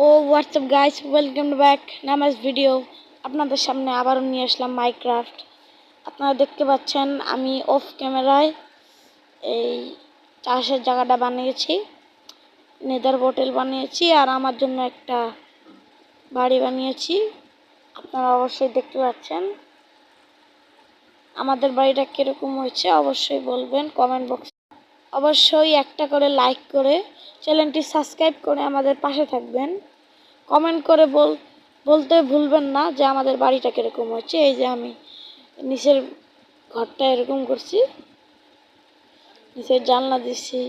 ও WhatsApp guys, welcome back নামাজ video. আপনাদের সামনে আবারও নিয়ে আসলাম মাইনক্রাফট। আপনারা দেখতে পাচ্ছেন আমি অফ ক্যামেরায় এই চাষের জায়গাটা বানিয়েছি, নেদার বোটেল বানিয়েছি, আর আমার জন্য একটা বাড়ি বানিয়েছি। আপনারা অবশ্যই দেখতে পাচ্ছেন। আমাদের বাড়িটা কীরকম হয়েছে অবশ্যই বলবেন কমেন্ট বক্সে। অবশ্যই একটা করে লাইক করে চ্যানেলটি সাবস্ক্রাইব করে আমাদের পাশে থাকবেন। কমেন্ট করে বলতে ভুলবেন না যে আমাদের বাড়িটা কীরকম হচ্ছে। এই যে আমি নিচের ঘরটা এরকম করছি, নিচের জানলা দিচ্ছি,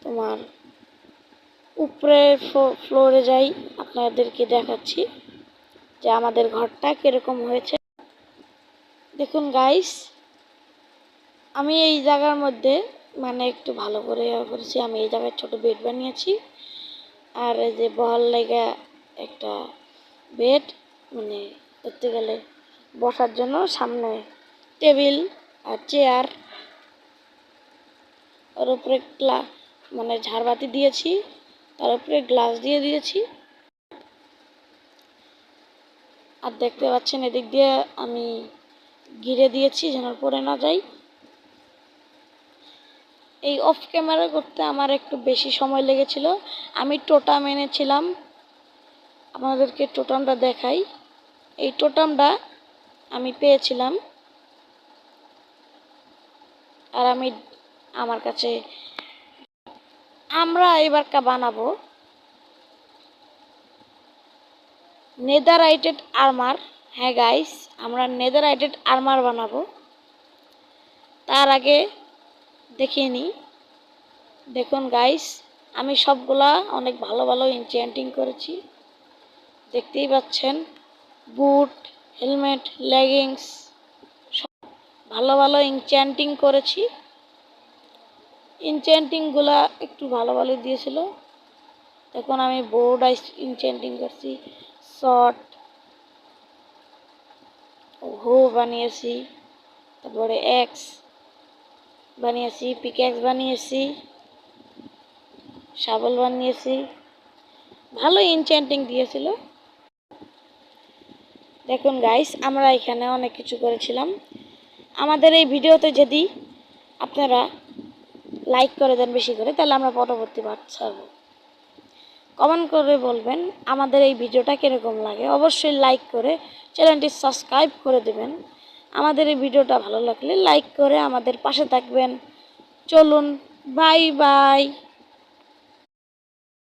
তোমার উপরে ফ্লোরে যাই আপনাদেরকে দেখাচ্ছি যে আমাদের ঘরটা কীরকম হয়েছে। দেখুন গাইস, আমি এই জায়গার মধ্যে মানে একটু ভালো করে করেছি। আমি এই জায়গায় ছোট বেড বানিয়েছি, আর এই যে বহাল লাগা একটা বেড, মানে ধরতে গেলে বসার জন্য সামনে টেবিল আর চেয়ার, ওর উপরে মানে ঝাড়বাতি দিয়েছি, তার উপরে গ্লাস দিয়ে দিয়েছি। আর দেখতে পাচ্ছেন এদিক দিয়ে আমি ঘিরে দিয়েছি যেন পড়ে না যায়। এই অফ ক্যামেরা করতে আমার একটু বেশি সময় লেগেছিল। আমি টোটাম এনেছিলাম, আপনাদেরকে টোটামটা দেখাই। এই টোটামটা আমি পেয়েছিলাম, আর আমার কাছে আমরা এবারটা বানাবো নেদারাইটেড আর্মার। হ্যাঁ গাইস, আমরা নেদারাইটেড আর্মার বানাবো। তার আগে দেখিয়ে নিই। দেখুন গাইস, আমি সবগুলা অনেক ভালো ভালো এনচ্যান্টিং করেছি, দেখতেই পাচ্ছেন। বুট, হেলমেট, লেগিংস সব ভালো ভালো এনচ্যান্টিং করেছি। এনচ্যান্টিংগুলা একটু ভালো ভালো দিয়েছিল। দেখুন আমি বোর্ড এনচ্যান্টিং করছি, শর্ট হো বানিয়েছি, তারপরে এক্স বানিয়েছি, পিক্যাক্স বানিয়েছি, শাবল বানিয়েছি। ভালো এনচ্যান্টিং দিয়েছিল। দেখুন গাইস, আমরা এখানে অনেক কিছু করেছিলাম। আমাদের এই ভিডিওতে যদি আপনারা লাইক করে দেন বেশি করে, তাহলে আমরা পরবর্তী পার্ট ছাড়ব। কমেন্ট করে বলবেন আমাদের এই ভিডিওটা কীরকম লাগে। অবশ্যই লাইক করে চ্যানেলটি সাবস্ক্রাইব করে দেবেন। আমাদের এই ভিডিওটা ভালো লাগলে লাইক করে আমাদের পাশে থাকবেন। চলুন, বাই বাই।